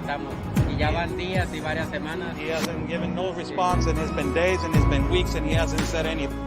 necesitamos. Y ya van días y varias semanas. He hasn't given no response, and it's been days, and it's been weeks, and he hasn't said anything.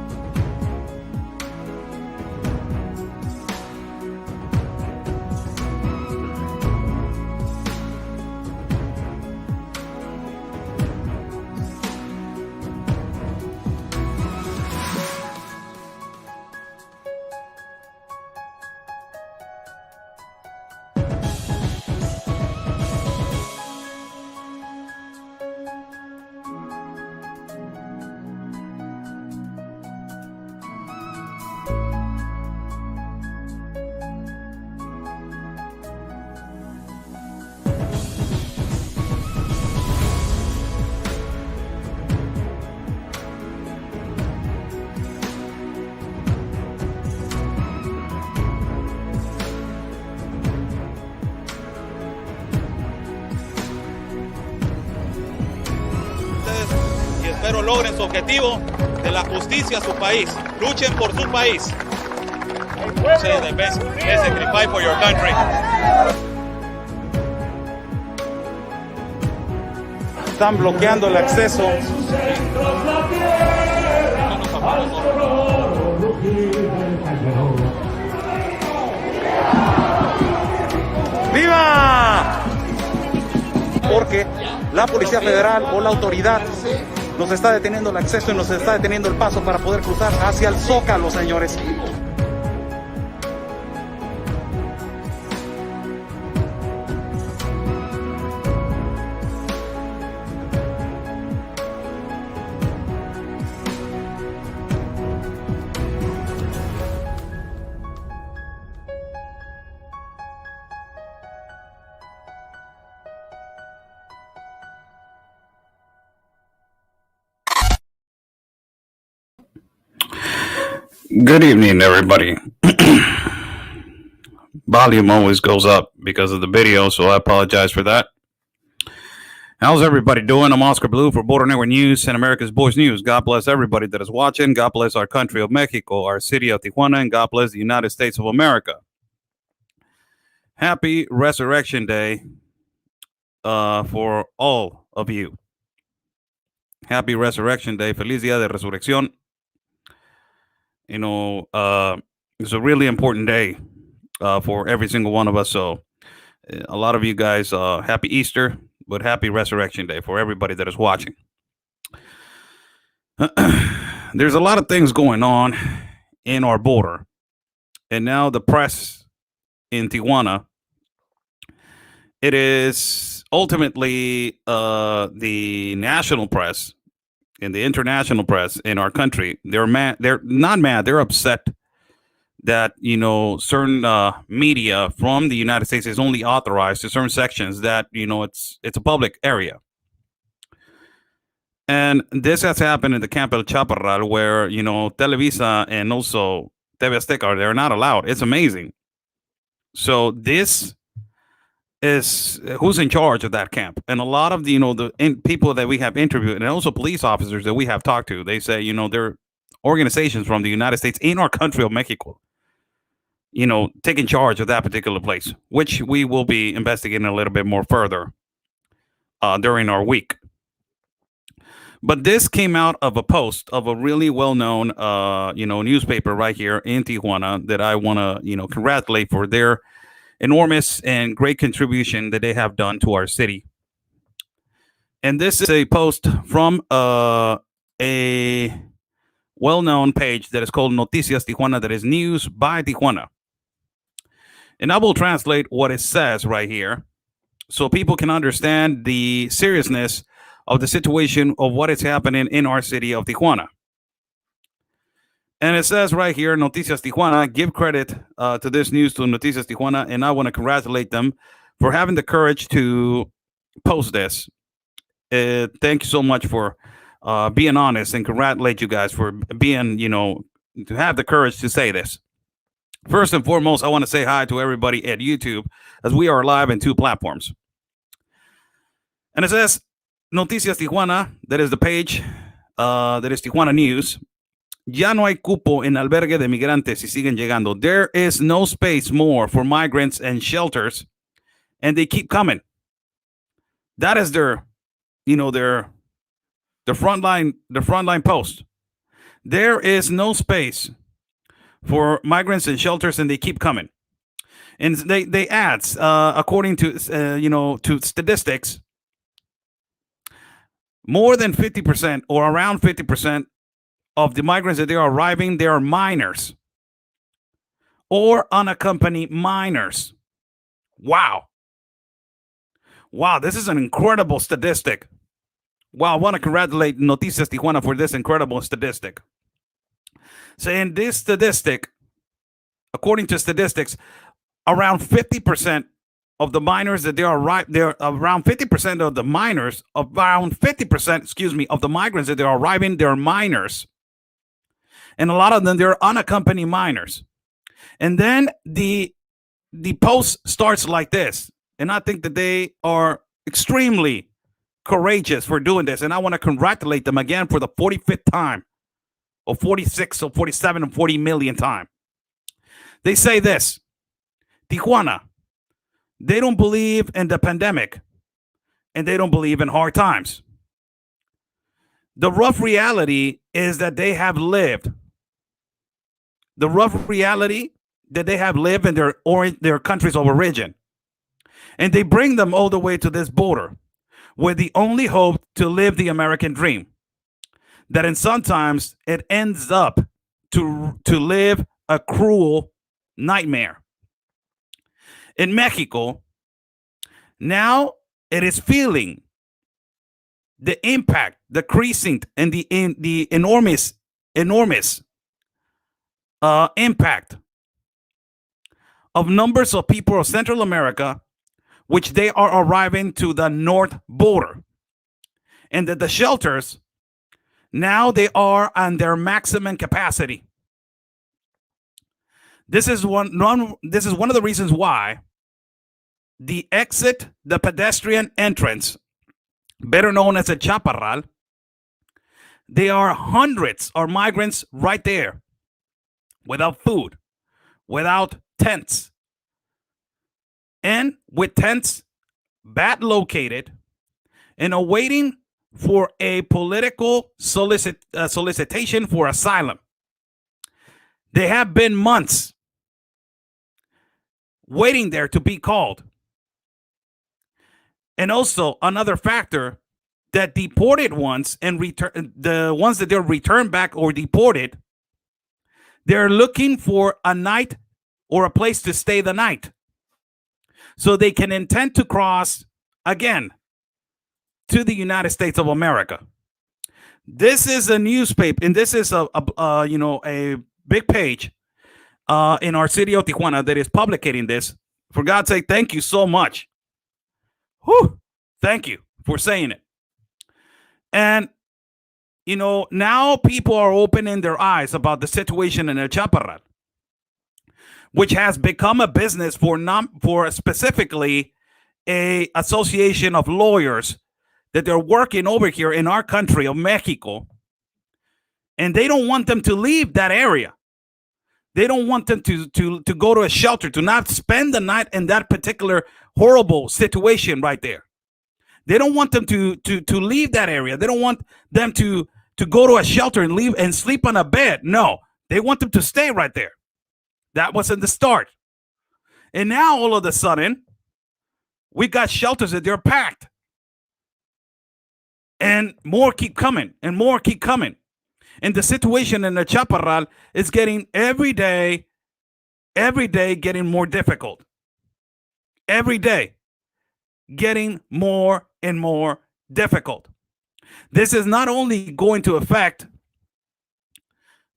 Espero logren su objetivo de la justicia a su país. Luchen por su país. Say the best, basically fight for your country. Están bloqueando el acceso. ¡Viva! Porque la Policía Federal o la autoridad nos está deteniendo el acceso y nos está deteniendo el paso para poder cruzar hacia el Zócalo, señores. Good evening, everybody. Volume always goes up because of the video, so I apologize for that. How's everybody doing? I'm Oscar Blue for Border Network News and America's Voice News. God bless everybody that is watching. God bless our country of Mexico, our city of Tijuana, and God bless the United States of America. Happy Resurrection Day for all of you. Happy Resurrection Day. Feliz Día de Resurrección. You know, it's a really important day for every single one of us. So a lot of you guys, happy Easter, but happy Resurrection Day for everybody that is watching. There's a lot of things going on in our border. And now the press in Tijuana, it is ultimately the national press and the international press in our country. They're mad. They're not mad. They're upset that, you know, certain media from the United States is only authorized to certain sections that, you know, it's a public area. And this has happened in the Camp El Chaparral, where, you know, Televisa and also TV Azteca, they're not allowed. It's amazing. So this is who's in charge of that camp. And a lot of the, you know, people that we have interviewed, and also police officers that we have talked to, they say, you know, they're organizations from the United States in our country of Mexico, you know, taking charge of that particular place, which we will be investigating a little bit more further during our week. But this came out of a post of a really well-known, you know, newspaper right here in Tijuana that I want to, you know, congratulate for their enormous and great contribution that they have done to our city. And this is a post from a well-known page that is called Noticias Tijuana, that is news by Tijuana. And I will translate what it says right here so people can understand the seriousness of the situation of what is happening in our city of Tijuana. And it says right here, Noticias Tijuana, give credit to this news to Noticias Tijuana, and I want to congratulate them for having the courage to post this. Thank you so much for being honest, and congratulate you guys for being, you know, to have the courage to say this. First and foremost, I want to say hi to everybody at YouTube, as we are live in 2 platforms. And it says, Noticias Tijuana, that is the page, that is Tijuana News. Ya no hay cupo en albergue de migrantes y siguen llegando. There is no space more for migrants and shelters, and they keep coming. That is their, the frontline post. There is no space for migrants in shelters, and they keep coming. And they add, according to to statistics, more than 50% or around 50% of the migrants that they are arriving, they are minors or unaccompanied minors. Wow, this is an incredible statistic. Wow, I want to congratulate Noticias Tijuana for this incredible statistic. Saying this statistic, according to statistics, around 50% of the minors that they're around 50% of the minors, around 50%, excuse me, of the migrants that they're arriving, they're minors. And a lot of them, they're unaccompanied minors. And then the post starts like this. And I think that they are extremely courageous for doing this. And I want to congratulate them again for the 45th time, or 46 or 47 or 40 million time. They say this: Tijuana, they don't believe in the pandemic, and they don't believe in hard times. The rough reality is that they have lived. The rough reality that they have lived in their countries of origin. And they bring them all the way to this border with the only hope to live the American dream. That in sometimes it ends up to live a cruel nightmare. In Mexico, now it is feeling the impact, the crescent, and the enormous impact of numbers of people of Central America, which they are arriving to the north border, and that the shelters now they are on their maximum capacity. This is one of the reasons why the pedestrian entrance, better known as a chaparral, there are hundreds of migrants right there without food, without tents, and with tents bad located and awaiting for a political solicitation for asylum. They have been months waiting there to be called. And also another factor, that deported ones and the ones that they're returned back or deported, they're looking for a night or a place to stay the night, so they can intend to cross again to the United States of America. This is a newspaper, and this is a big page in our city of Tijuana that is publicating this. For God's sake, thank you so much. Whew, thank you for saying it. And now people are opening their eyes about the situation in El Chaparral, which has become a business for specifically a association of lawyers that they're working over here in our country of Mexico, and they don't want them to leave that area. They don't want them to go to a shelter, to not spend the night in that particular horrible situation right there. They don't want them to leave that area. They don't want them to go to a shelter and leave and sleep on a bed. No, they want them to stay right there. That was in the start. And now all of a sudden, we got shelters that they're packed. And more keep coming, and more keep coming. And the situation in the Chaparral is getting every day getting more difficult. Every day getting more and more difficult. This is not only going to affect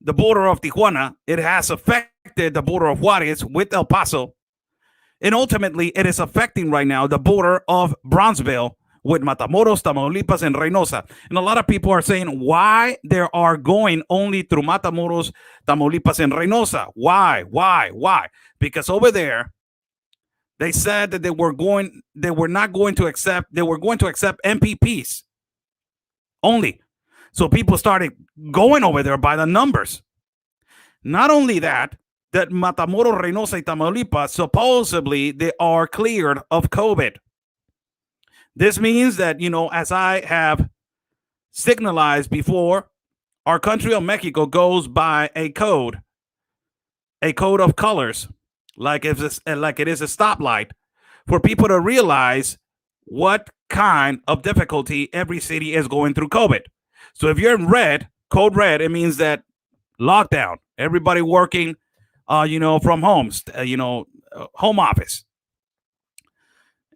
the border of Tijuana, it has affected the border of Juarez with El Paso, and ultimately it is affecting right now the border of Brownsville with Matamoros, Tamaulipas, and Reynosa. And a lot of people are saying why they are going only through Matamoros, Tamaulipas, and Reynosa. Why? Because over there, they said that they were going to accept MPPs only. So people started going over there by the numbers. Not only that Matamoros, Reynosa, and Tamaulipas, supposedly they are cleared of COVID. This means that, as I have signalized before, our country of Mexico goes by a code of colors, like it is a stoplight, for people to realize what kind of difficulty every city is going through COVID. So if you're in red, code red, it means that lockdown, everybody working, from homes, home office.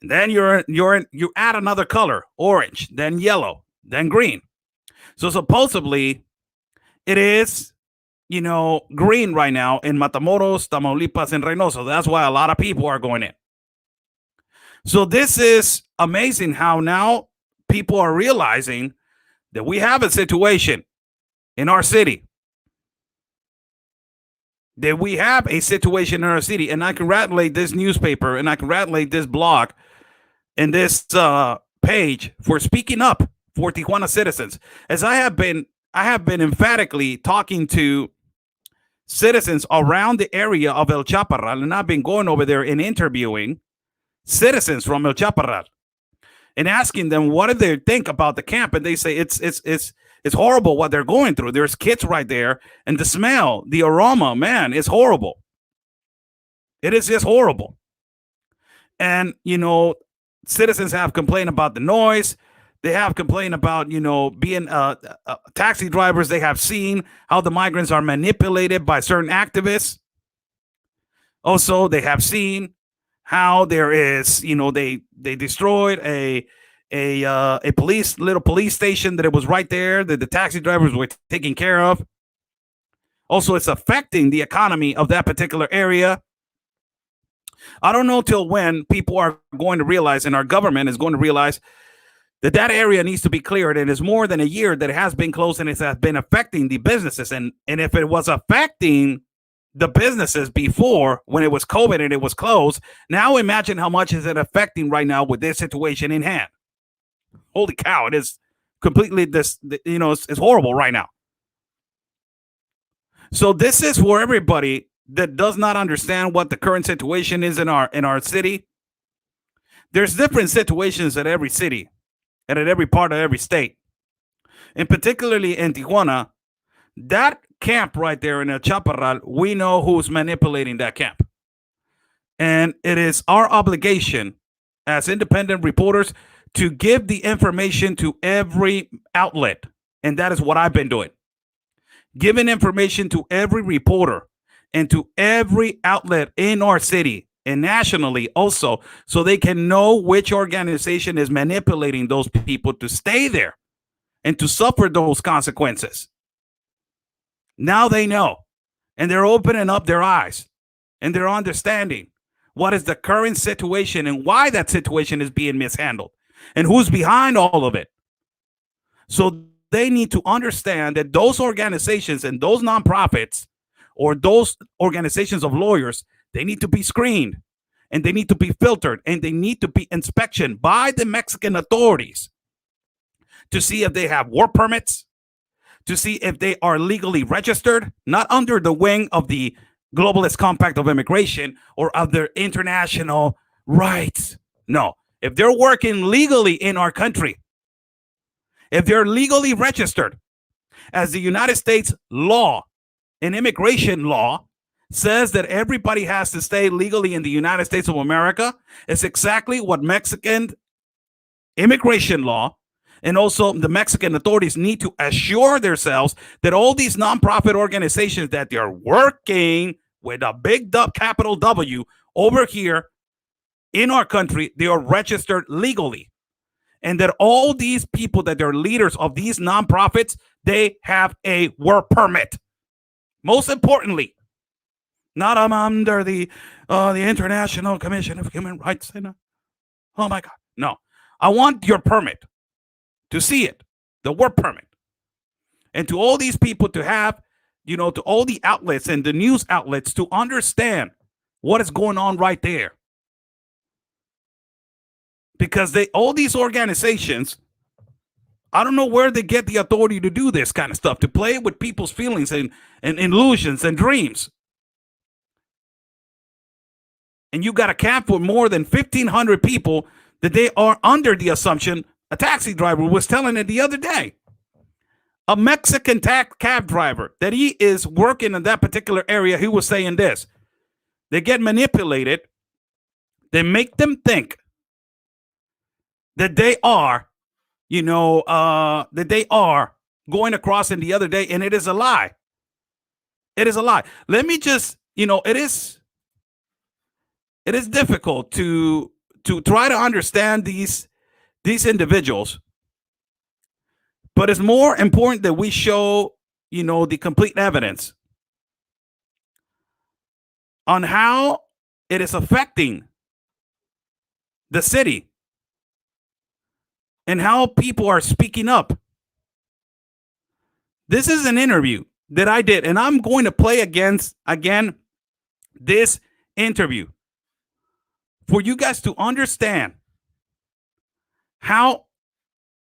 And then you add another color, orange, then yellow, then green. So supposedly it is, green right now in Matamoros, Tamaulipas, and Reynosa. That's why a lot of people are going in. So this is amazing how now people are realizing that we have a situation in our city. That we have a situation in our city. And I congratulate this newspaper and I congratulate this blog and this page for speaking up for Tijuana citizens. As I have been emphatically talking to citizens around the area of El Chaparral, and I've been going over there and interviewing citizens from El Chaparral and asking them what do they think about the camp, and they say it's horrible what they're going through. There's kids right there, and the smell, the aroma, man, it's horrible. It is just horrible. And citizens have complained about the noise. They have complained about, being taxi drivers. They have seen how the migrants are manipulated by certain activists. Also, they have seen how there is, they destroyed a little police station that it was right there that the taxi drivers were taking care of. Also, it's affecting the economy of that particular area. I don't know till when people are going to realize, and our government is going to realize, that area needs to be cleared. And it's more than a year that it has been closed, and it has been affecting the businesses. And if it was affecting the businesses before when it was COVID and it was closed, now imagine how much is it affecting right now with this situation in hand. Holy cow, it is completely it's horrible right now. So this is for everybody that does not understand what the current situation is in our city. There's different situations at every city and at every part of every state. And particularly in Tijuana, that camp right there in El Chaparral, we know who's manipulating that camp. And it is our obligation as independent reporters to give the information to every outlet. And that is what I've been doing. Giving information to every reporter and to every outlet in our city and nationally also, so they can know which organization is manipulating those people to stay there and to suffer those consequences. Now they know, and they're opening up their eyes and they're understanding what is the current situation and why that situation is being mishandled and who's behind all of it. So they need to understand that those organizations and those nonprofits or those organizations of lawyers, they need to be screened and they need to be filtered and they need to be inspected by the Mexican authorities to see if they have work permits, to see if they are legally registered, not under the wing of the Globalist Compact of Immigration or other international rights. No, if they're working legally in our country, if they're legally registered, as the United States law and immigration law says that everybody has to stay legally in the United States of America, it's exactly what Mexican immigration law and also the Mexican authorities need to assure themselves that all these nonprofit organizations that they're working with a big capital W over here in our country, they are registered legally. And that all these people that they're leaders of these nonprofits, they have a work permit. Most importantly, not under the International Commission of Human Rights. Oh my God. No, I want your permit to see it, the work permit. And to all these people to have, to all the outlets and the news outlets to understand what is going on right there. Because all these organizations, I don't know where they get the authority to do this kind of stuff, to play with people's feelings and illusions and dreams. And you got a camp with more than 1,500 people that they are under the assumption. A taxi driver was telling it the other day. A Mexican cab driver that he is working in that particular area, he was saying this. They get manipulated. They make them think that they are, that they are going across in the other day, and it is a lie. It is a lie. Let me just, it is difficult to try to understand these individuals, but it's more important that we show, the complete evidence on how it is affecting the city and how people are speaking up. This is an interview that I did, and I'm going to play again this interview for you guys to understand how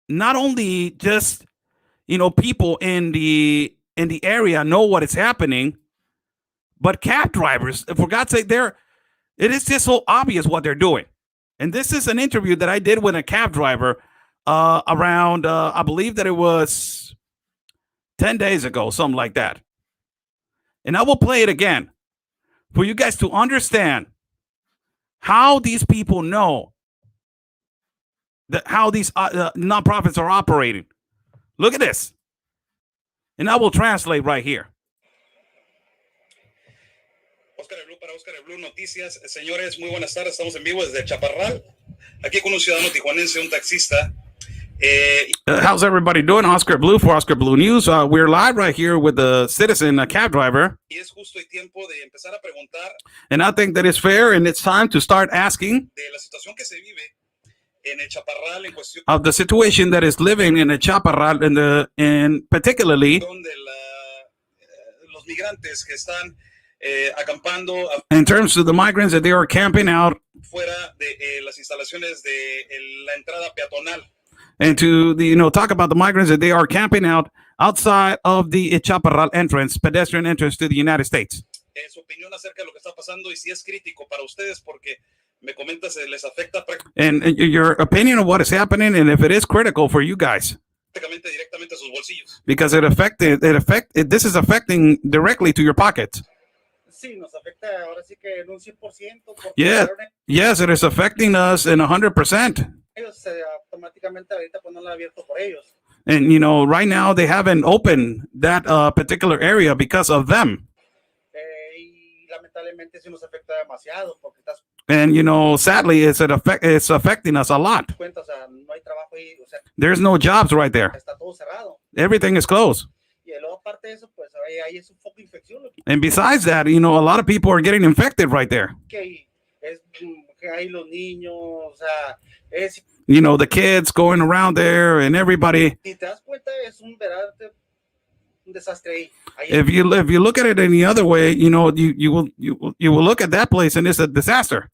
not only just people in the area know what is happening, but cab drivers, for God's sake, it is just so obvious what they're doing. And this is an interview that I did with a cab driver around, I believe that it was 10 days ago, something like that. And I will play it again for you guys to understand how these people know how these nonprofits are operating. Look at this. And I will translate right here. Oscar de Blue para Oscar de Blue Noticias. Señores, muy buenas tardes. Estamos en vivo desde Chaparral. Aquí con un ciudadano tijuanense, un taxista. How's everybody doing? Oscar Blue for Oscar Blue News. We're live right here with the citizen, a cab driver. Y es justo y tiempo de empezar a preguntar. And I think that it's fair and it's time to start asking de la situación que se vive en el Chaparral en cuestión of the situation that is living in the Chaparral and particularly donde los migrantes que están acampando in terms of the migrants that they are camping out fuera de las instalaciones de la entrada peatonal. And to talk about the migrants that they are camping out outside of the Chaparral entrance, pedestrian entrance to the United States. Su opinión acerca de lo que está pasando y si es crítico para ustedes porque me comenta se les afecta and your opinion of what is happening and if it is critical for you guys. Directamente a sus bolsillos. Because this is affecting directly to your pocket. Sí, nos afecta ahora sí que en un 100%. Yeah. Yes, it is affecting us in 100%. Ellos automáticamente ahorita pues no lo han abierto por ellos. And right now they haven't opened that particular area because of them. Y lamentablemente sí nos afecta demasiado porque estás. And sadly, it's affecting us a lot. Cuenta, o sea, no hay trabajo ahí, o sea, there's no jobs right there. Está todo cerrado. Everything is closed. Y luego aparte de eso, pues ahí es un foco de infección. And besides that, a lot of people are getting infected right there. Que es que hay los niños, o sea, es. The kids going around there and everybody. Si te das cuenta, es un desastre ahí. If you look at it in the other way, you will look at that place and it's a disaster.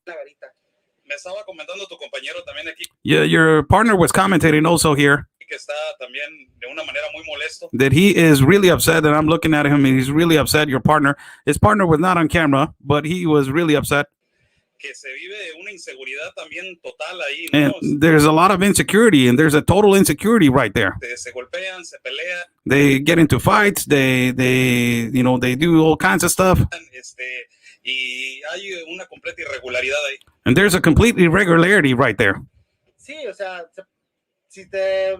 Me estaba comentando tu compañero también aquí. Yeah, your partner was commentating also here. Que está también de una manera muy molesto. That he is really upset, that I'm looking at him and he's really upset. His partner was not on camera, but he was really upset. Que se vive una inseguridad también total ahí, ¿no? And there's a lot of insecurity, and there's a total insecurity right there. Se golpean, se pelean. They get into fights. They do all kinds of stuff. Y hay una completa irregularidad ahí. And there's a complete irregularity right there. Sí, o sea, si te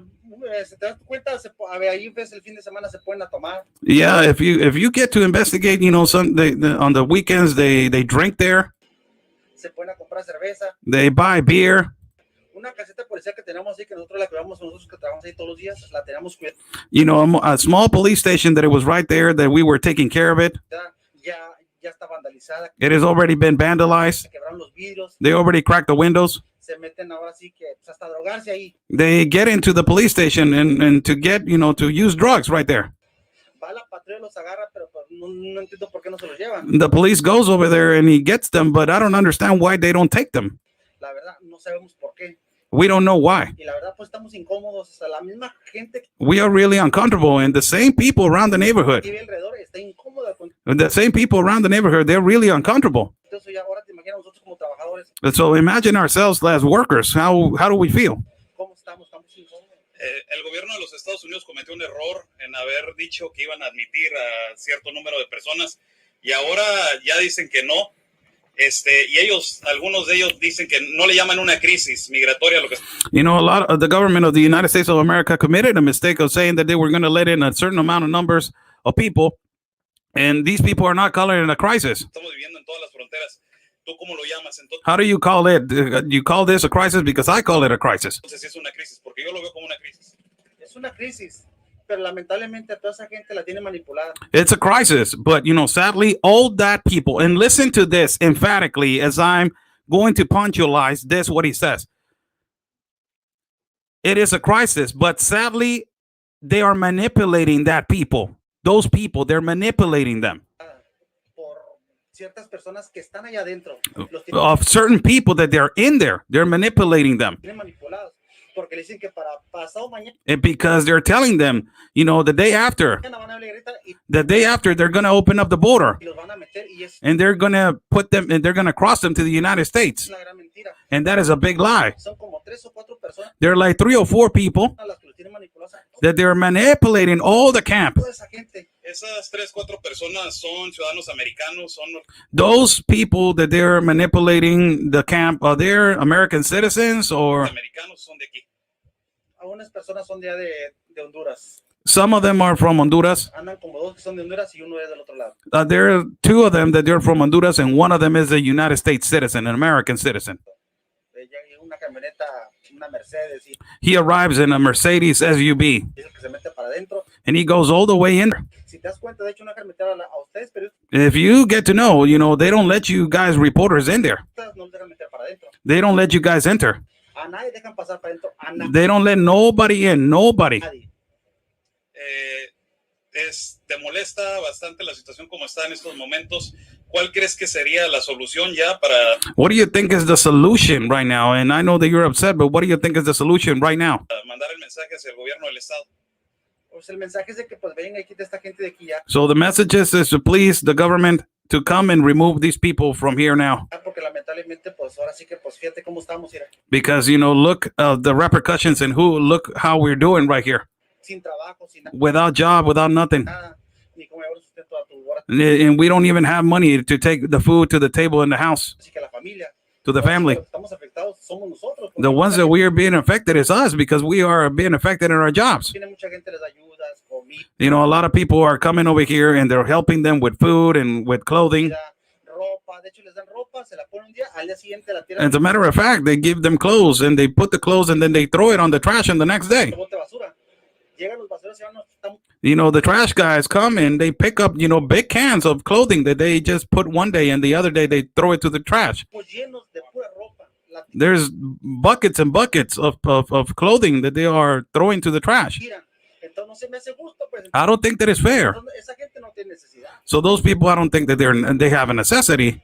das cuenta, ahí ves el fin de semana se pueden a tomar. Yeah, if you get to investigate, on the weekends they drink there. Se pueden a comprar cerveza. They buy beer. Una caseta policial que tenemos ahí que nosotros la cuidamos, nosotros que trabajamos ahí todos los días, la tenemos cuidada. A small police station that it was right there that we were taking care of it. Ya está vandalizada. It has already been vandalized. Se quebraron los vidrios. They already cracked the windows. Se meten ahora sí que hasta drogarse ahí. They get into the police station and to get, to use drugs right there. Va la patrulla, los agarra, pero no entiendo por qué no se los llevan. The police goes over there and he gets them, but I don't understand why they don't take them. La verdad, no sabemos por qué. We don't know why. Y la verdad, pues estamos incómodos. O sea, la misma gente. We are really uncomfortable, and the same people around the neighborhood. Está incómoda con... The same people around the neighborhood, they're really uncomfortable. Entonces, ya ahora te imaginas nosotros como trabajadores. And so imagine ourselves as workers. How do we feel? El gobierno de los Estados Unidos cometió un error en haber dicho que iban a admitir a cierto número de personas y ahora ya dicen que no. Y algunos de ellos dicen que no le llaman una crisis migratoria. You know, a lot of the government of the United States of America committed a mistake of saying that they were going to let in a certain amount of numbers of people, and these people are not calling it a crisis. Estamos viviendo en todas las fronteras. ¿Tú cómo lo llamas? Entonces, How do you call it? You call this a crisis? Because I call it a crisis. Entonces es una crisis, porque yo lo veo como una crisis. Es una crisis, pero lamentablemente toda esa gente la tiene manipulada. It's a crisis, but you know, sadly, all that people, and listen to this emphatically as I'm going to punctualize this, what he says. It is a crisis, but sadly, they are manipulating that people. Those people, they're manipulating them. Por ciertas personas que están allá adentro. Of certain people that they're in there, they're manipulating them. Tienen manipulados. Porque le dicen que para pasado mañana. And because they're telling them, you know, the day after, they're going to open up the border and they're going to put them and they're going to cross them to the United States. And that is a big lie. There are like 3 or 4 people that they're manipulating all the camp. Esas 3-4 personas son ciudadanos americanos, Those people that they're manipulating the camp, are they American citizens or? Americanos son de aquí. Algunas personas son de Honduras. Some of them are from Honduras. Andan como 2 que son de Honduras y uno es del otro lado. There are 2 of them that they're from Honduras, and one of them is a United States citizen, an American citizen. Una camioneta, una Mercedes. He arrives in a Mercedes SUV. And he goes all the way in. If you get to know, you know, they don't let you guys reporters in there. They don't let you guys enter. They don't let nobody in, nobody. Te molesta bastante la situación como está en estos momentos. ¿Cuál crees que sería la solución ya para? What do you think is the solution right now? And I know that you're upset, but what do you think is the solution right now? Mandar el mensaje hacia el gobierno del estado. Pues el mensaje es de que pues vengan aquí de esta gente de aquí ya. So the message is to please the government to come and remove these people from here now. Porque lamentablemente pues ahora sí que pues fíjate cómo estamos here. Because you know, look the repercussions and look how we're doing right here. Sin trabajo, sin nada. Without job, without nothing. Ni cómo llevar sustento a tu hora. And we don't even have money to take the food to the table in the house. Así que la familia. To the family. Estamos afectados, somos nosotros. The ones that we are being affected is us because we are being affected in our jobs. You know, a lot of people are coming over here and they're helping them with food and with clothing. As a matter of fact, they give them clothes and they put the clothes and then they throw it on the trash and the next day. You know, the trash guys come and they pick up, you know, big cans of clothing that they just put one day and the other day they throw it to the trash. There's buckets and buckets of clothing that they are throwing to the trash. I don't think that is fair. So those people, I don't think that they have a necessity.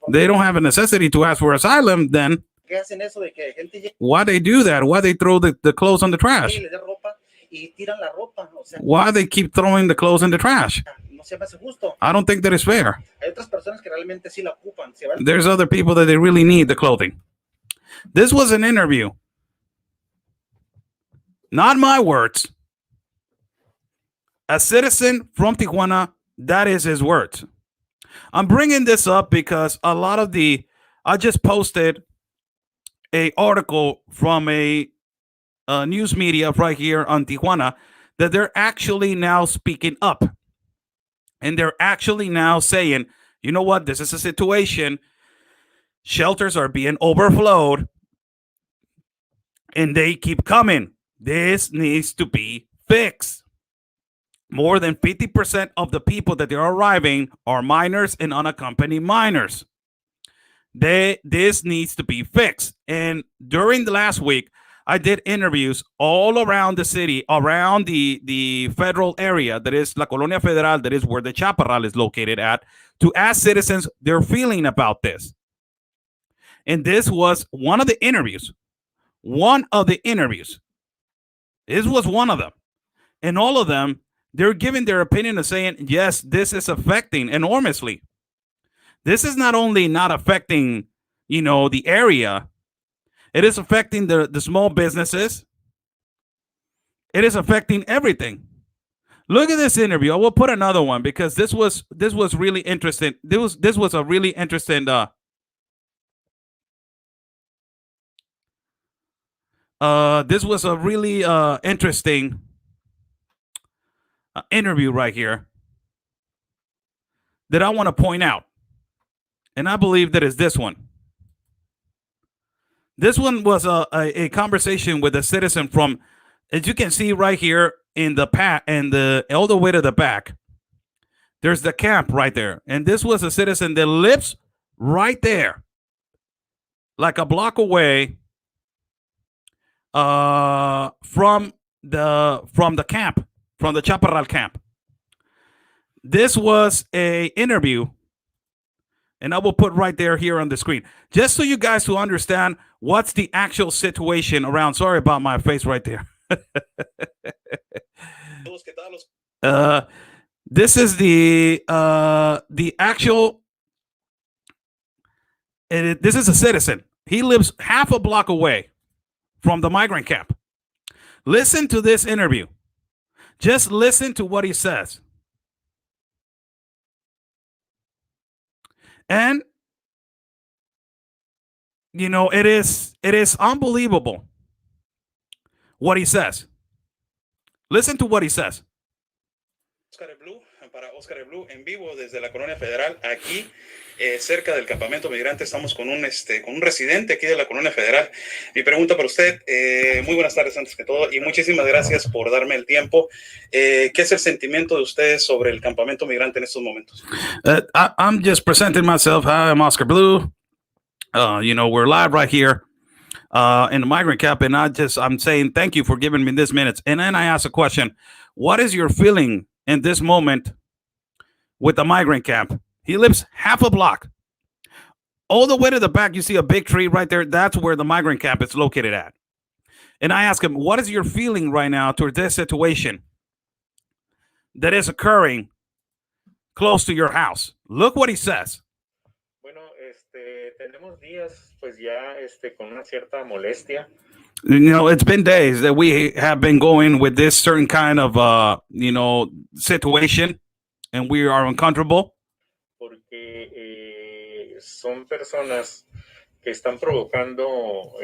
They don't have a necessity to ask for asylum then. Why they do that? Why they throw the clothes on the trash? Why they keep throwing the clothes in the trash? I don't think that is fair. There's other people that they really need the clothing. This was an interview. Not my words. A citizen from Tijuana, that is his words. I'm bringing this up because a lot of I just posted a article from a news media right here on Tijuana that they're actually now speaking up. And they're actually now saying, you know what, this is a situation. Shelters are being overflowed. And they keep coming. This needs to be fixed. More than 50% of the people that are arriving are minors and unaccompanied minors. This needs to be fixed. And during the last week, I did interviews all around the city, around the federal area, that is La Colonia Federal, that is where the Chaparral is located at, to ask citizens their feeling about this. And this was one of the interviews. This was one of them. And all of them, they're giving their opinion and saying, yes, this is affecting enormously. This is not only not affecting, the area, it is affecting the small businesses. It is affecting everything. Look at this interview. I will put another one because this was really interesting. This was a really interesting this was a really interesting interview right here that I want to point out. And I believe that is this one. This one was a conversation with a citizen from, as you can see right here in the all the way to the back. There's the camp right there. And this was a citizen that lives right there, like a block away from the camp, from the Chaparral camp. This was a interview, and I will put right there here on the screen, just so you guys to understand what's the actual situation around. Sorry about my face right there. This is the actual. This is a citizen. He lives half a block away from the migrant camp. Listen to this interview. Just listen to what he says. And it is unbelievable what he says. Listen to what he says. Para Oscar el Blue en vivo desde la Colonia Federal, aquí cerca del campamento migrante. Estamos con un residente aquí de la Colonia Federal. Mi pregunta para usted, muy buenas tardes antes que todo, y muchísimas gracias por darme el tiempo. ¿Qué es el sentimiento de ustedes sobre el campamento migrante en estos momentos? I'm just presenting myself. Hi, I'm Oscar Blue. We're live right here in the migrant camp, and I'm saying thank you for giving me this minutes. And then I ask a question: what is your feeling in this moment with the migrant camp? He lives half a block. All the way to the back, you see a big tree right there. That's where the migrant camp is located at. And I ask him, what is your feeling right now toward this situation that is occurring close to your house? Look what he says. Bueno, tenemos días pues ya con una cierta molestia. It's been days that we have been going with this certain kind of, situation, and we are uncomfortable. Porque son personas que están provocando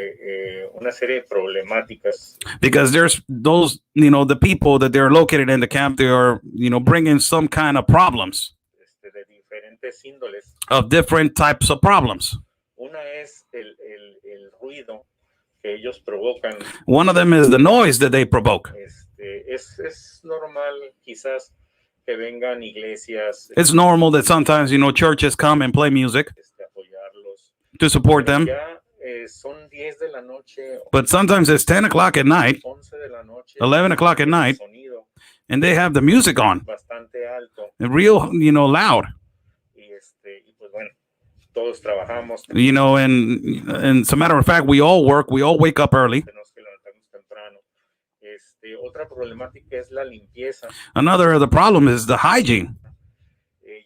una serie de problemáticas. Because there's those, the people that they're located in the camp, they are, bringing some kind of problems. De diferentes índoles. Of different types of problems. Una es el ruido que ellos provocan. One of them is the noise that they provoke. Es normal quizás que vengan iglesias. It's normal that sometimes, churches come and play music Apoyarlos. To support them. Ya, son 10 de la noche. But sometimes it's 10 o'clock at night, 11 de la noche, 11 o'clock at night, sonido and they have the music on. Bastante alto. Real, loud. Y pues bueno, todos trabajamos. And as a matter of fact, we all work. We all wake up early. Tenemos que levantarnos temprano. Otra problemática es la limpieza. Another of the problem is the hygiene.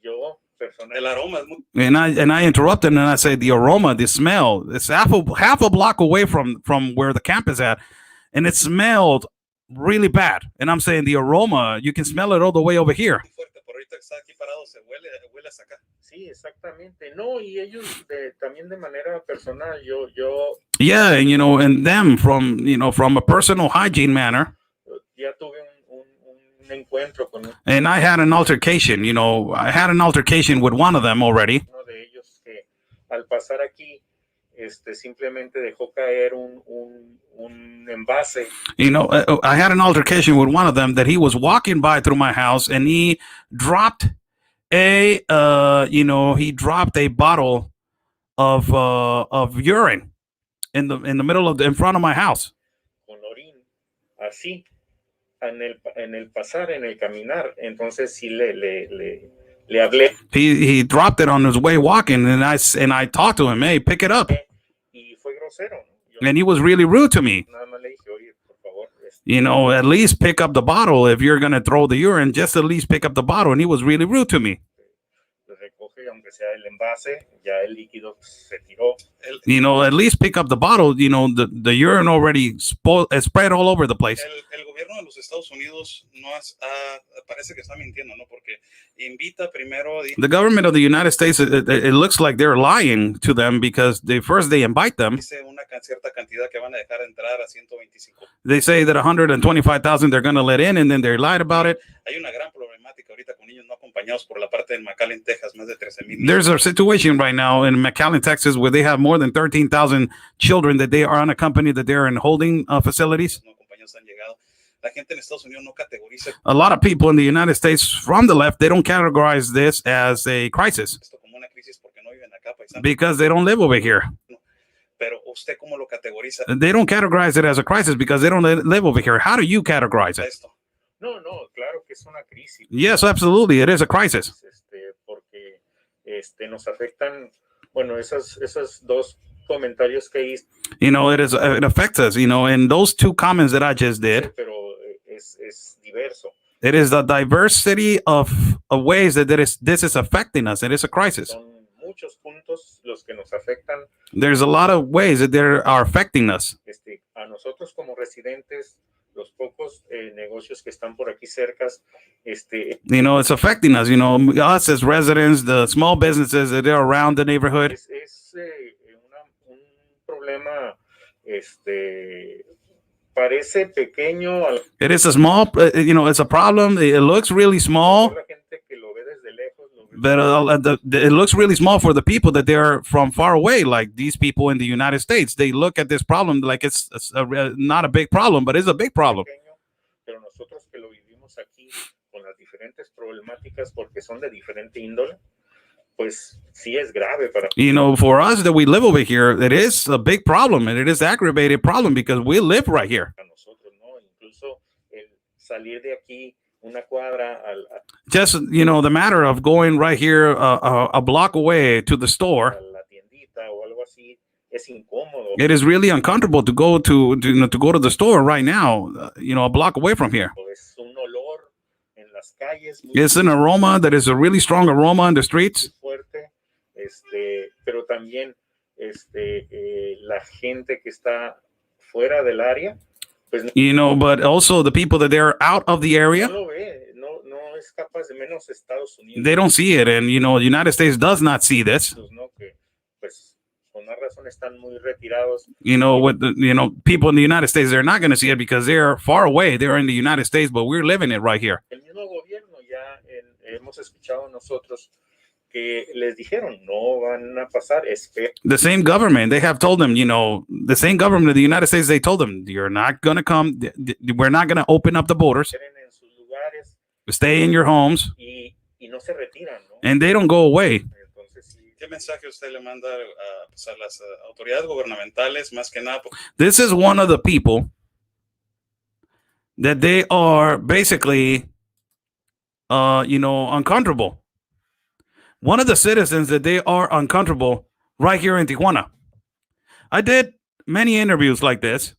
Yo personalmente. El aroma es muy... And I interrupt him and I say the aroma, the smell. It's half a block away from where the camp is at, and it smelled really bad. And I'm saying the aroma, you can smell it all the way over here. Sí, exactamente. No, y ellos también de manera personal, yo. Yeah, and and them from a personal hygiene manner. Ya tuve un encuentro con. And I had an altercation. I had an altercation with one of them already. Uno de ellos que al pasar aquí, simplemente dejó caer un envase. I had an altercation with one of them that he was walking by through my house and he dropped a bottle of urine in the front of my house. Con orín, así, en el pasar, en el caminar. Entonces sí le hablé. He dropped it on his way walking, and I talked to him. Hey, pick it up. Y fue grosero. And he was really rude to me. Nada más le dije, oye, por favor. At least pick up the bottle. If you're gonna throw the urine, just at least pick up the bottle. And he was really rude to me. Le recoge aunque sea el envase, ya el líquido se tiró. You know, at least pick up the bottle. You know, the urine already spread all over the place. El gobierno de los Estados Unidos parece que está mintiendo, ¿no? Porque invita primero. The government of the United States, it looks like they're lying to them because they invite them. Dice una cierta cantidad que van a dejar entrar a 125. They say that 125,000 they're going to let in, and then they lied about it. Hay una gran problemática ahorita con niños no acompañados por la parte de McAllen, Texas, más de 13,000. There's a situation right now in McAllen, Texas, where they have more than 13,000 children that they are unaccompanied, that they're in holding facilities. No acompañados han llegado. La gente en Estados Unidos no categoriza A lot of people in the United States from the left, they don't categorize this as a crisis esto como una crisis porque no viven acá, paisano. because they don't live over here. Pero usted cómo lo categoriza They don't categorize it as a crisis because they don't live over here. How do you categorize it? esto? No, claro que es una crisis. Yes, absolutely. It is a crisis. Porque nos afectan, bueno, esas dos comentarios que hice. You know, it affects us, you know, and those two comments that I just did, Pero es diverso. it is the diversity of ways that this is affecting us. It is a crisis. Son muchos puntos los que nos afectan. There's a lot of ways that they are affecting us. A nosotros como residentes, los pocos negocios que están por aquí cercas, You know, it's affecting us, you know, us as residents, the small businesses that are around the neighborhood. es un problema, parece pequeño a It is a small, you know, it's a problem. It looks really small, la gente que lo ve desde lejos. but it looks really small for the people that they're from far away, like these people in the United States. They look at this problem like it's not a big problem, but it's a big problem. Pequeño, pero nosotros que lo vivimos aquí con las diferentes problemáticas porque son de diferente índole, pues sí es grave para You know, for us that we live over here, it is a big problem, and it is an aggravated problem because we live right here. nosotros, ¿no? Incluso el salir de aquí una cuadra Just, you know, the matter of going right here a block away to the store, a la tiendita o algo así es incómodo. it is really uncomfortable to go to go to the store right now, you know, a block away from here. Es un olor en las calles muy It's an aroma that is a really strong aroma in the streets. fuerte, pero también la gente que está fuera del área, pues You know, but also the people that they're out of the no area, lo ve, no es capaz de menos Estados Unidos. they don't see it. And, you know, the United States does not see this. ¿No? Que pues por una razón están muy retirados. You know, with the, you know, people in the United States, they're not going to see it because they're far away. They're in the United States, but we're living it right here. El mismo gobierno ya hemos escuchado nosotros que les dijeron no van a pasar, The same government, they have told them, you know, the same government of the United States, they told them, you're not going to come. We're not going to open up the borders. esperen en sus lugares Stay in your homes. y no se retiran, ¿no? And they don't go away. Entonces sí, ¿Qué mensaje usted le manda pues, a las autoridades gubernamentales, más que nada? This is one of the people that they are basically, you know, uncomfortable. One of the citizens that they are uncomfortable right here in Tijuana. I did many interviews like this.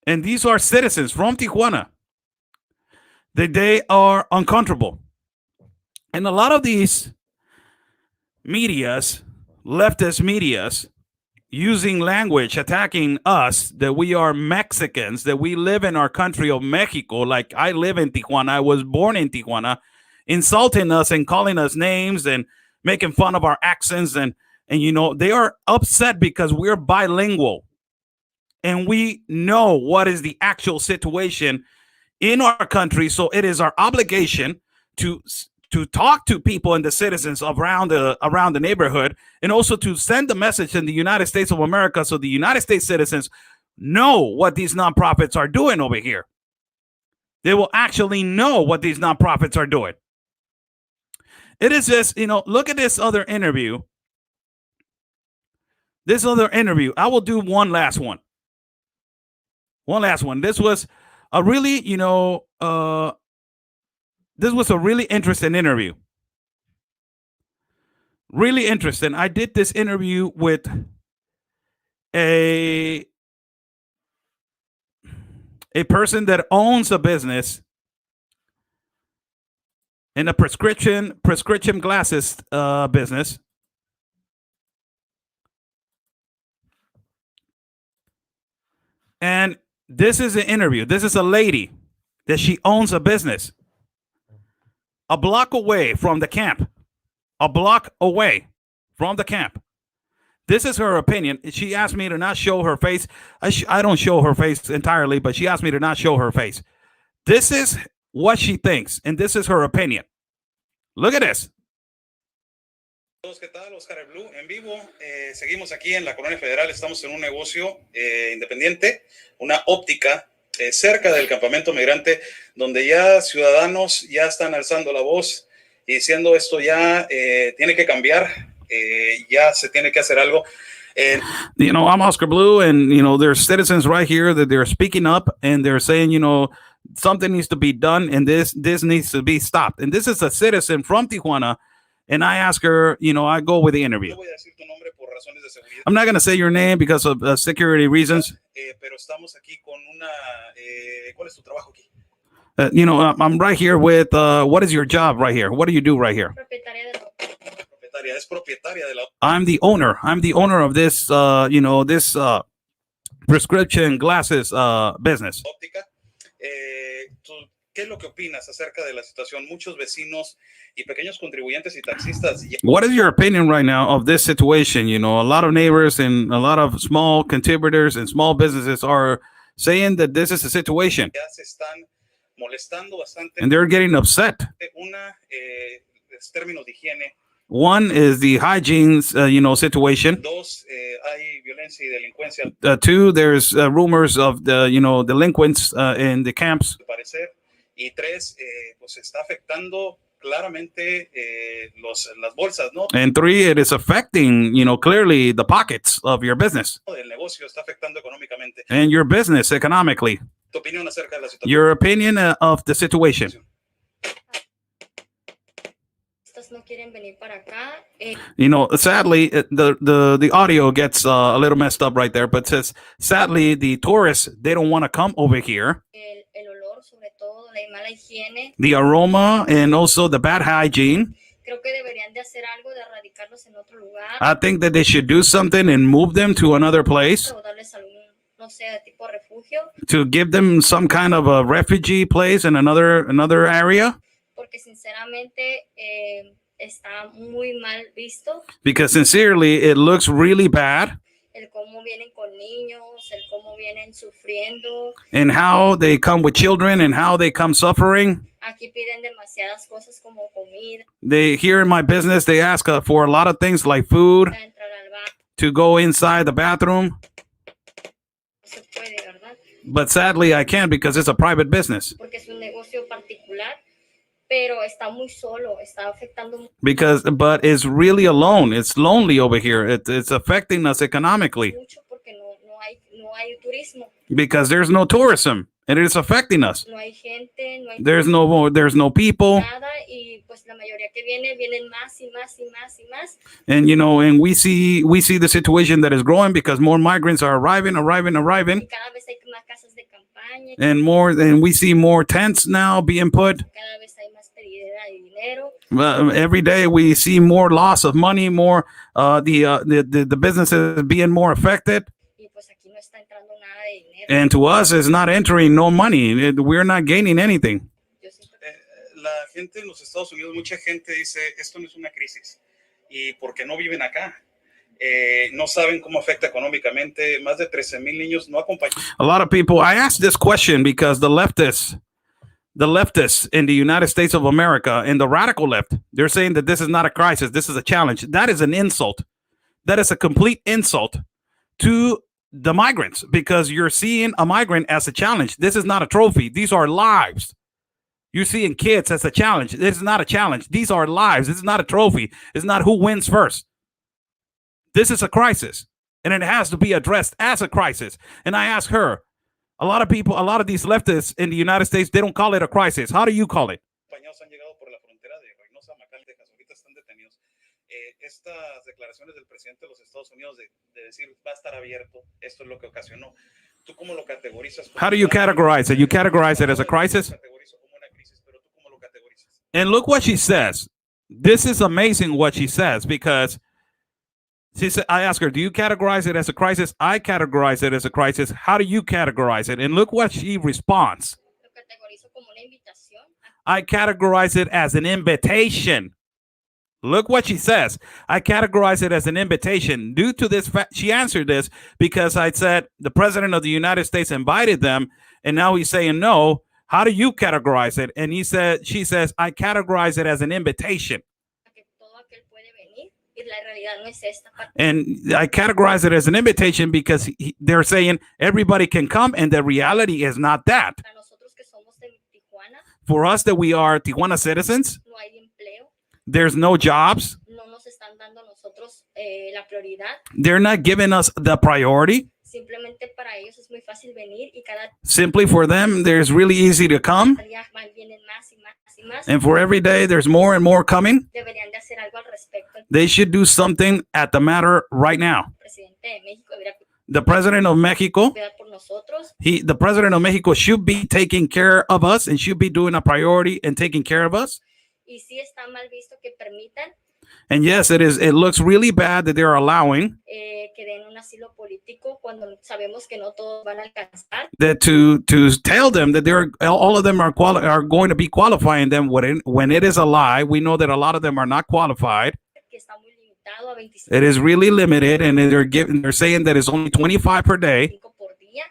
And these are citizens from Tijuana that they are uncomfortable. And a lot of these medias, leftist medias, using language attacking us, that we are Mexicans, that we live in our country of Mexico, like I live in Tijuana, I was born in Tijuana, insulting us and calling us names and making fun of our accents. And you know, they are upset because we're bilingual. And we know what is the actual situation in our country. So it is our obligation to talk to people and the citizens around the neighborhood, and also to send the message in the United States of America so the United States citizens know what these nonprofits are doing over here. They will actually know what these nonprofits are doing. It is just, you know, look at this other interview. I will do one last one. This was a really, you know, this was a really interesting interview. Really interesting. I did this interview with a person that owns a business in the prescription glasses business. And this is an interview. This is a lady that she owns a business a block away from the camp. A block away from the camp. This is her opinion. She asked me to not show her face. I don't show her face entirely, but she asked me to not show her face. This is what she thinks, and this is her opinion. Look at this. ¿Qué tal? Oscar Blue en vivo. Seguimos aquí en la Colonia Federal. Estamos en un negocio independiente, una óptica cerca del campamento migrante, donde ya ciudadanos ya están alzando la voz y diciendo esto ya tiene que cambiar. Ya se tiene que hacer algo. You know, I'm Oscar Blue, and you know, there's citizens right here that they're speaking up and they're saying, you know, something needs to be done and this needs to be stopped. And this is a citizen from Tijuana, and I ask her, you know, I go with the interview. I'm not going to say your name because of security reasons. Pero estamos aquí con una. ¿Cuál es tu trabajo aquí? You know, I'm right here with. What is your job right here? What do you do right here? Es propietaria de la. I'm the owner. I'm the owner of this. You know, this prescription glasses business. Óptica. ¿Qué es lo que opinas acerca de la situación? Muchos vecinos y pequeños contribuyentes y taxistas. What is your opinion right now of this situation? You know, a lot of neighbors and a lot of small contributors and small businesses are saying that this is a situation. Ya se están molestando bastante. And they're getting upset. Una, términos de higiene. One is the hygiene, you know, situation. Dos, hay violencia y delincuencia. Two, there's rumors of the, you know, delinquents in the camps. Y tres, pues está afectando claramente las bolsas, ¿no? And three, it is affecting, you know, clearly the pockets of your business. El negocio está afectando económicamente. And your business economically. Tu opinión acerca de la situación. Your opinion of the situation. No quieren venir para acá. You know, sadly, the audio gets a little messed up right there, but says, sadly, the tourists, they don't want to come over here. El olor, sobre todo, la mala higiene. The aroma and also the bad hygiene. Creo que deberían de hacer algo de erradicarlos en otro lugar. I think that they should do something and move them to another place. O darles algún, no sé, tipo refugio. To give them some kind of a refugee place in another area. Porque sinceramente está muy mal visto. Because sincerely, it looks really bad. El cómo vienen con niños, el cómo vienen sufriendo. And how they come with children and how they come suffering. Aquí piden demasiadas cosas como comida. They here in my business, they ask for a lot of things like food, to go inside the bathroom. No se puede, ¿verdad? But sadly, I can't because it's a private business. Porque es un negocio particular. Pero está muy solo, está afectando. But it's really alone. It's lonely over here. It's affecting us economically. Mucho porque no hay turismo. Because there's no tourism, and it's affecting us. No hay gente, no hay. There's no people. Nada, y pues la mayoría que vienen más y más y más y más. And you know, and we see the situation that is growing because more migrants are arriving. Y cada vez hay más casas de campaña. And we see more tents now being put. Cada vez hay más pérdida de dinero. Every day we see more loss of money, more the businesses being more affected. Y pues aquí no está entrando nada de dinero. And to us, it's not entering no money. We're not gaining anything. La gente en los Estados Unidos, mucha gente dice, esto no es una crisis. ¿Y por qué no viven acá? No saben cómo afecta económicamente. Más de 13,000 niños no acompañan. A lot of people, I asked this question because the leftists in the United States of America and the radical left, they're saying that this is not a crisis. This is a challenge. That is an insult. That is a complete insult to the migrants because you're seeing a migrant as a challenge. This is not a trophy. These are lives. You're seeing kids as a challenge. This is not a challenge. These are lives. This is not a trophy. It's not who wins first. This is a crisis, and it has to be addressed as a crisis. And I ask her, a lot of people, a lot of these leftists in the United States, they don't call it a crisis. How do you call it? Han llegado por la frontera de Reynosa, Macal, Texas. Ahorita están detenidos. Estas declaraciones del presidente de los Estados Unidos de decir va a estar abierto, esto es lo que ocasionó. ¿Tú cómo lo categorizas? How do you categorize it? You categorize it as a crisis? And look what she says. This is amazing what she says, because she said, I asked her, do you categorize it as a crisis? I categorize it as a crisis. How do you categorize it? And look what she responds. Lo categorizo como una invitación. I categorize it as an invitation. Look what she says. I categorize it as an invitation. Due to this fact, she answered this because I said the president of the United States invited them, and now he's saying no. How do you categorize it? And she says, I categorize it as an invitation. Que todo aquel puede venir y la realidad no es esta. And I categorize it as an invitation because they're saying everybody can come, and the reality is not that. Para nosotros que somos de Tijuana, For us that we are Tijuana citizens, no hay empleo, there's no jobs. no nos están dando a nosotros la prioridad. They're not giving us the priority. Simplemente para ellos es muy fácil venir y cada Simply for them, there's really easy to come. día vienen más y más y más. And for every day, there's more and more coming. Deberían de hacer algo al respecto. They should do something at the matter right now. El presidente de México debería The president of Mexico, cuidar por nosotros. the president of Mexico should be taking care of us and should be doing a priority and taking care of us. Y sí está mal visto que permitan And yes, it looks really bad that they're allowing que den un asilo político cuando sabemos que no todos van a alcanzar. that to tell them that they're all of them are going to be qualifying them when it is a lie. We know that a lot of them are not qualified. Que está muy limitado a 25 It is really limited, and they're saying that it's only 25 per day, por día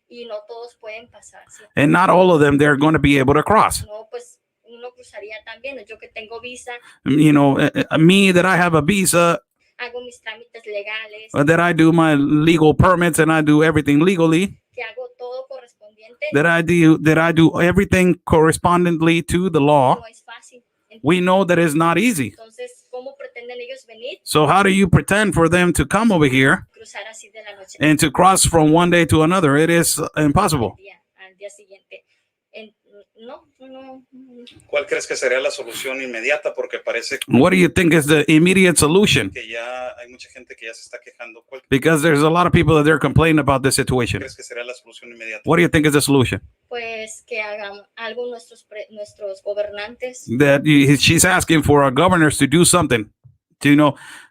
y no todos pueden pasar. ¿Sí? and not all of them they're going to be able to cross. No, pues uno cruzaría también. Yo que tengo visa, You know, me that I have a visa, hago mis trámites legales, that I do my legal permits and I do everything legally, que hago todo correspondiente. that I do everything correspondently to the law. No es fácil. We know that it's not easy. Entonces, ¿cómo pretenden ellos venir? So how do you pretend for them to come over here Cruzar así de la noche and to cross from one day to another? It is impossible. al día siguiente. No. ¿Cuál crees que sería la solución inmediata? Porque parece What do you think is the immediate solution? que ya hay mucha gente que ya se está quejando. ¿Cuál Because there's a lot of people that they're complaining about this situation. crees que sería la solución inmediata? What do you think is the solution? Pues que hagan algo nuestros gobernantes. That she's asking for our governors to do something.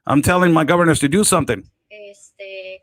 I'm telling my governors to do something.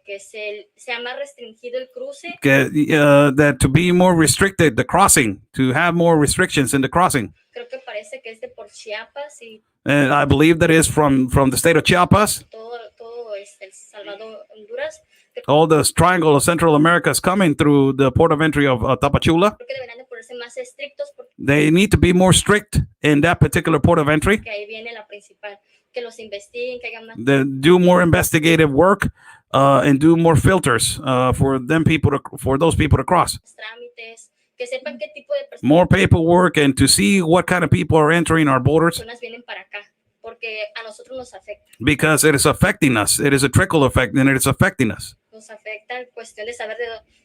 Que sea más restringido el cruce. That to be more restricted, the crossing, to have more restrictions in the crossing. Creo que parece que es de por Chiapas y And I believe that is from the state of Chiapas. todo El Salvador, Honduras. All the triangle of Central America is coming through the port of entry of Tapachula. Creo que deberían de ponerse más estrictos porque They need to be more strict in that particular port of entry. ahí viene la principal. Que los investiguen, que hagan más They do more investigative work and do more filters for those people to cross. trámites, que sepan qué tipo de More paperwork and to see what kind of people are entering our borders, personas vienen para acá, porque a nosotros nos afecta. because it is affecting us. It is a trickle effect, and it is affecting us. Nos afecta en cuestión de saber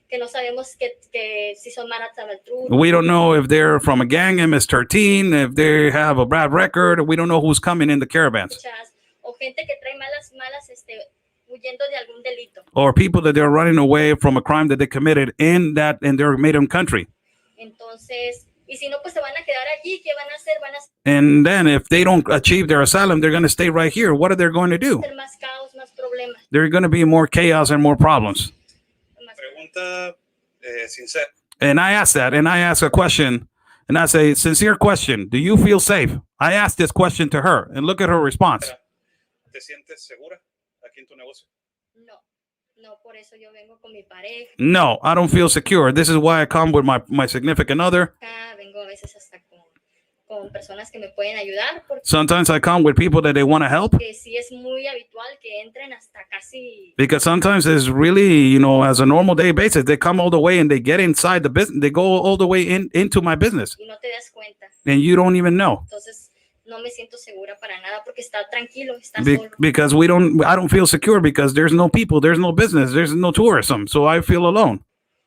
que no sabemos que si son maras Tabaltrú, We don't know if they're from a gang, MS-13, if they have a bad record. We don't know who's coming in the caravans. o gente que trae malas, huyendo de algún delito. Or people that they're running away from a crime that they committed in their native country. Entonces, y si no, pues se van a quedar allí. ¿Qué van a hacer? Van a And then if they don't achieve their asylum, they're going to stay right here. What are they going to do? hacer más caos, más problemas. There's going to be more chaos and more problems. Pregunta sincera. And I ask that, and I ask a question, and I say, sincere question, do you feel safe? I asked this question to her, and look at her response. ¿Te sientes segura aquí en tu negocio? No, por eso yo vengo con mi pareja. No, I don't feel secure. This is why I come with my significant other. Vengo a veces hasta con personas que me pueden ayudar, porque Sometimes I come with people that they want to help, sí es muy habitual que entren hasta casi, because sometimes it's really, as a normal day basis, they come all the way and they get inside the business. They go all the way into my business, y no te das cuenta. and you don't even know. Entonces, no me siento segura para nada porque está tranquilo, está solo. Because I don't feel secure because there's no people, there's no business, there's no tourism. So I feel alone.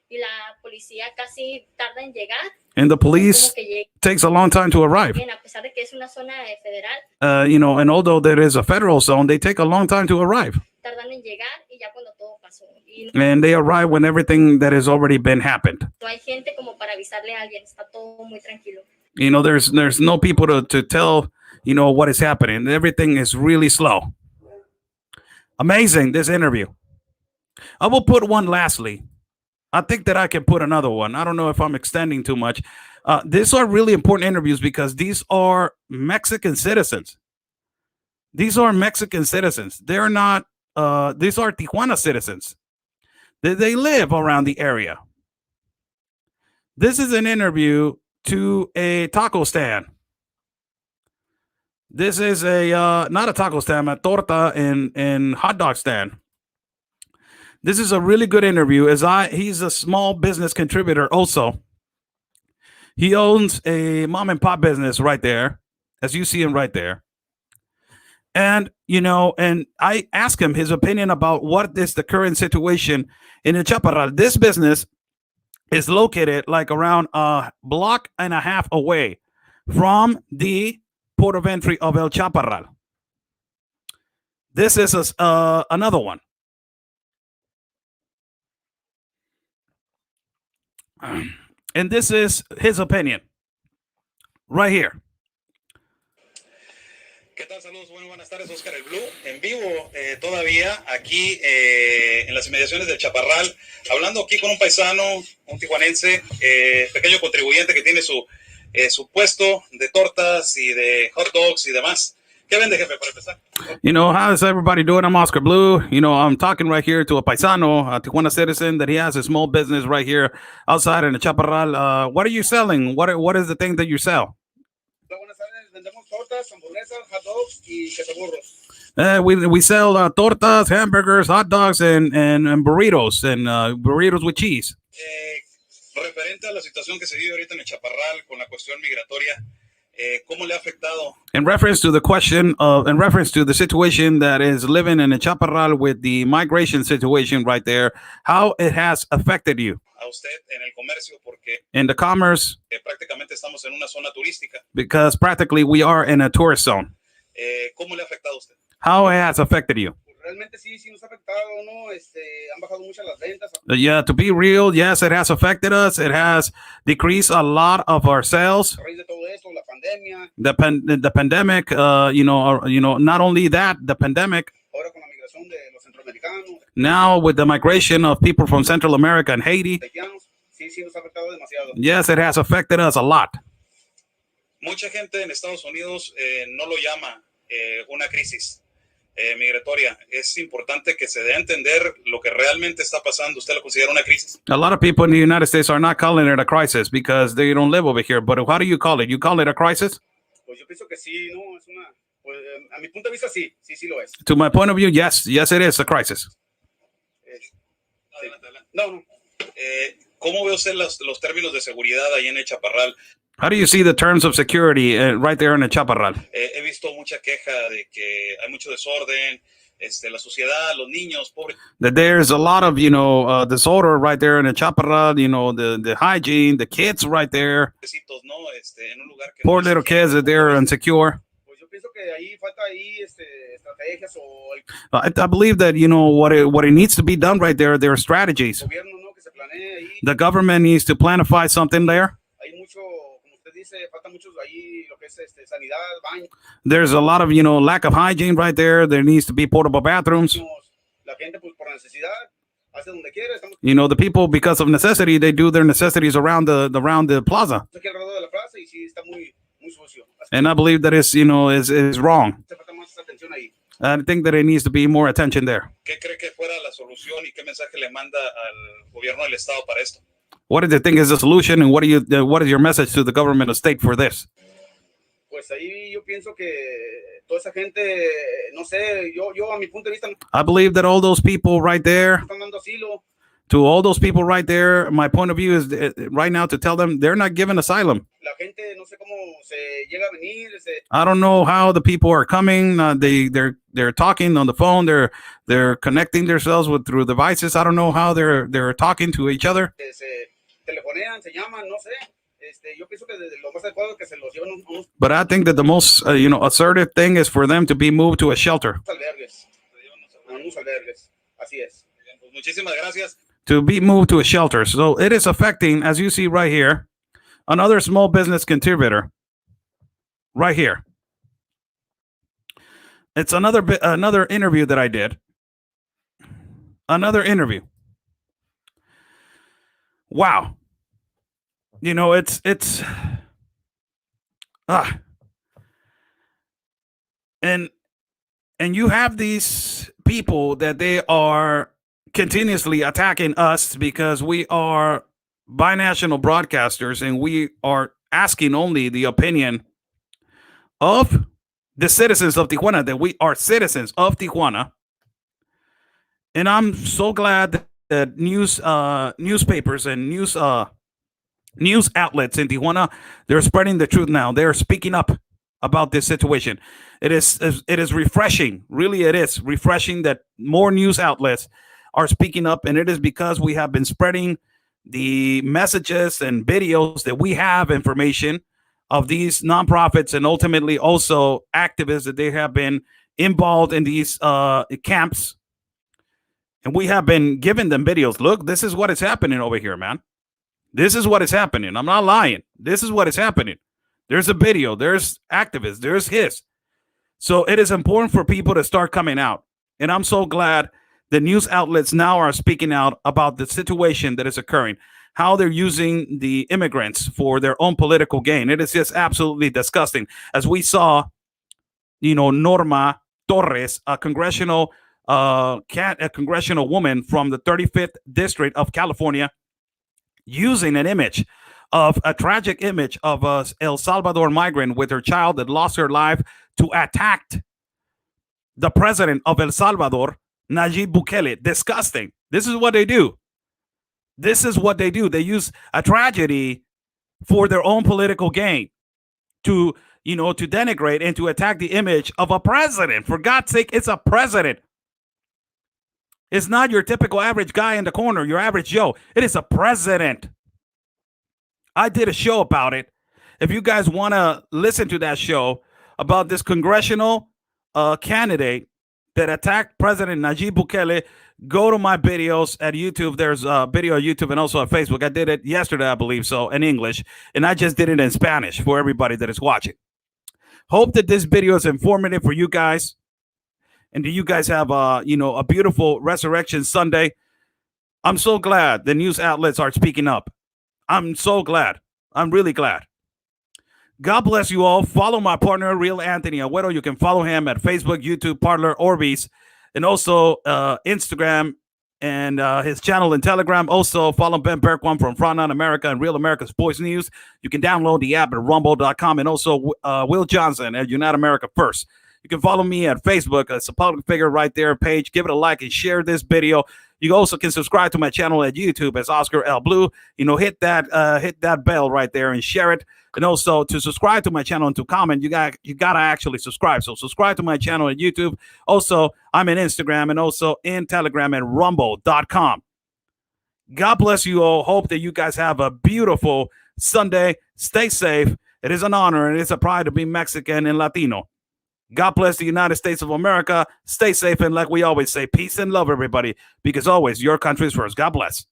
Y la policía casi tarda en llegar. And the police Como que lleguen, takes a long time to arrive. a pesar de que es una zona federal, And although there is a federal zone, they take a long time to arrive. tardan en llegar y ya cuando todo pasó. Y And they arrive when everything that has already been happened. no hay gente como para avisarle a alguien, está todo muy tranquilo. You know, there's no people to tell, you know, what is happening. Everything is really slow. Amazing, this interview. I will put one lastly. I think that I can put another one. I don't know if I'm extending too much. These are really important interviews because these are Mexican citizens. These are Mexican citizens. They're not, these are Tijuana citizens. They live around the area. This is an interview to a taco stand. This is a, not a taco stand, a torta and hot dog stand. This is a really good interview. He's a small business contributor also. He owns a mom and pop business right there, as you see him right there. And, you know, and I asked him his opinion about what is the current situation in El Chaparral. This business is located like around a block and a half away from the port of entry of El Chaparral. This is another one. And this is his opinion right here. ¿Qué tal? Saludos, muy buenas tardes, Oscar el Blue, en vivo todavía aquí en las inmediaciones del Chaparral, hablando aquí con un paisano, un tijuanense, pequeño contribuyente que tiene su puesto de tortas y de hot dogs y demás. ¿Qué vende, jefe, para empezar? You know, how is everybody doing? I'm Oscar Blue. You know, I'm talking right here to a paisano, a Tijuana citizen, that he has a small business right here outside in the Chaparral. What are you selling? What is the thing that you sell? Buenas tardes, vendemos tortas, hamburguesas, hot dogs y quesaburros. We sell tortas, hamburgers, hot dogs, and burritos, and burritos with cheese. Referente a la situación que se vive ahorita en el Chaparral con la cuestión migratoria, ¿cómo le ha afectado? In reference to the situation that is living in the Chaparral with the migration situation right there, how it has affected you? A usted en el comercio, porque in the commerce, prácticamente estamos en una zona turística. Because practically we are in a tourist zone. ¿Cómo le ha afectado a usted? How it has affected you? Realmente sí nos ha afectado, ¿no? Han bajado mucho las ventas. Yeah, to be real, yes, it has affected us. It has decreased a lot of our sales. A raíz de todo esto, la pandemia. The pandemic, not only that, the pandemic. Ahora con la migración de los centroamericanos. Now with the migration of people from Central America and Haiti. Sí nos ha afectado demasiado. Yes, it has affected us a lot. Mucha gente en Estados Unidos no lo llama una crisis migratoria. Es importante que se dé a entender lo que realmente está pasando. ¿Usted lo considera una crisis? A lot of people in the United States are not calling it a crisis because they don't live over here. But how do you call it? You call it a crisis? Pues yo pienso que sí, ¿no? Es una, pues, a mi punto de vista sí lo es. To my point of view, yes, it is a crisis. Adelante. No. ¿Cómo ve usted los términos de seguridad ahí en el Chaparral? How do you see the terms of security right there in the Chaparral? He visto mucha queja de que hay mucho desorden, la suciedad, los niños, pobres. That there's a lot of, disorder right there in the Chaparral, the hygiene, the kids right there. ¿No? En un lugar que Poor little kids that they're insecure. Pues yo pienso que ahí falta estrategias o I believe that, what it needs to be done right there are strategies. el gobierno, ¿no? Que se planee ahí. The government needs to planify something there. Hay mucho, como usted dice, falta mucho ahí lo que es sanidad, baño. There's a lot of, lack of hygiene right there. There needs to be portable bathrooms. La gente, pues, por necesidad, hace donde quiere. The people, because of necessity, they do their necessities around the plaza. Aquí alrededor de la plaza y sí está muy sucio. And I believe that is wrong. Hace falta más atención ahí. I think that it needs to be more attention there. ¿Qué cree que fuera la solución y qué mensaje le manda al gobierno del estado para esto? What do you think is the solution, and what is your message to the government of state for this? Pues ahí yo pienso que toda esa gente, no sé, yo a mi punto de vista, I believe that all those people right there, están dando asilo. to all those people right there, my point of view is right now to tell them they're not given asylum. La gente, no sé cómo se llega a venir. I don't know how the people are coming. They're talking on the phone. They're connecting themselves through devices. I don't know how they're talking to each other. Se telefonean, se llaman, no sé. Yo pienso que lo más adecuado es que se los lleven unos But I think that the most assertive thing is for them to be moved to a shelter. albergues. Unos albergues. Así es. Pues muchísimas gracias. To be moved to a shelter. So it is affecting, as you see right here, another small business contributor right here. It's another interview that I did. Another interview. Wow. You know, it's and you have these people that they are continuously attacking us because we are binational broadcasters and we are asking only the opinion of the citizens of Tijuana, that we are citizens of Tijuana. And I'm so glad that newspapers and news outlets in Tijuana, they're spreading the truth now. They're speaking up about this situation. It is refreshing. Really, it is refreshing that more news outlets are speaking up, and it is because we have been spreading the messages and videos that we have information of these nonprofits and ultimately also activists that they have been involved in these camps. And we have been giving them videos. Look, this is what is happening over here, man. This is what is happening. I'm not lying. This is what is happening. There's a video. There's activists. There's his. So it is important for people to start coming out. And I'm so glad the news outlets now are speaking out about the situation that is occurring, how they're using the immigrants for their own political gain. It is just absolutely disgusting. As we saw, you know, Norma Torres, a congressional woman from the 35th District of California, using an image of a tragic image of a El Salvador migrant with her child that lost her life to attack the president of El Salvador, Nayib Bukele. Disgusting. This is what they do. This is what they do. They use a tragedy for their own political gain to, you know, to denigrate and to attack the image of a president. For God's sake, it's a president. It's not your typical average guy in the corner, your average Joe. It is a president. I did a show about it. If you guys want to listen to that show about this congressional candidate that attacked President Nayib Bukele, go to my videos at YouTube. There's a video on YouTube and also on Facebook. I did it yesterday, I believe so, in English. And I just did it in Spanish for everybody that is watching. Hope that this video is informative for you guys. And do you guys have a beautiful Resurrection Sunday? I'm so glad the news outlets are speaking up. I'm so glad. I'm really glad. God bless you all. Follow my partner, Real Anthony Agüero. You can follow him at Facebook, YouTube, Parler, Orbeez, and also Instagram and his channel in Telegram. Also, follow Ben Bergquam from Frontline America and Real America's Voice News. You can download the app at rumble.com, and also Will Johnson at Unite America First. You can follow me at Facebook. It's a public figure right there page. Give it a like and share this video. You also can subscribe to my channel at YouTube as Oscar L. Blue. You know, hit that bell right there and share it. And also to subscribe to my channel and to comment, you gotta actually subscribe. So subscribe to my channel at YouTube. Also, I'm in Instagram and also in Telegram at rumble.com. God bless you all. Hope that you guys have a beautiful Sunday. Stay safe. It is an honor and it's a pride to be Mexican and Latino. God bless the United States of America. Stay safe, and like we always say, peace and love, everybody, because always your country is first. God bless.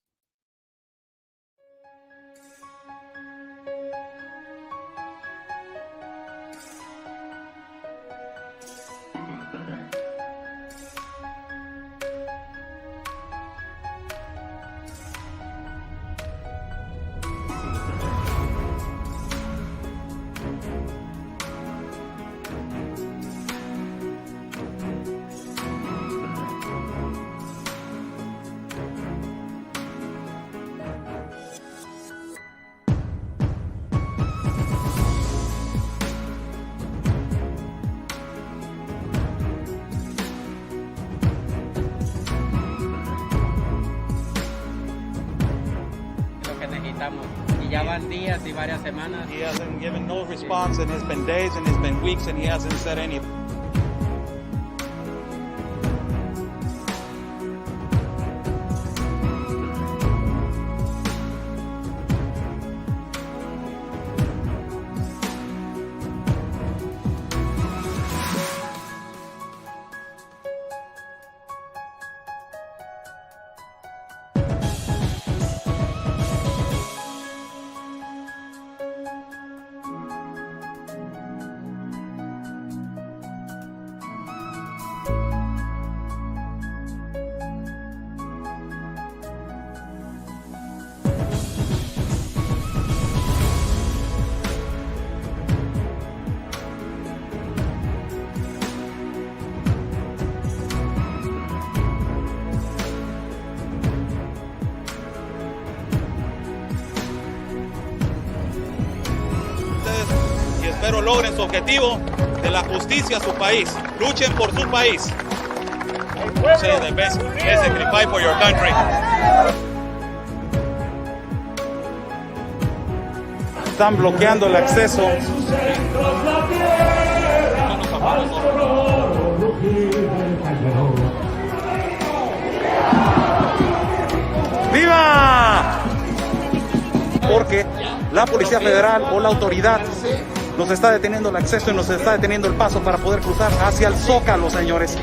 Y ya van días y varias semanas. He hasn't given no response, and it's been days and it's been weeks, and he hasn't said anything. logren su objetivo de la justicia a su país. Luchen por su país. Say the best. Basically, fight for your country. Están bloqueando el acceso. ¡Viva! Porque la Policía Federal o la autoridad nos está deteniendo el acceso y nos está deteniendo el paso para poder cruzar hacia el Zócalo, señores.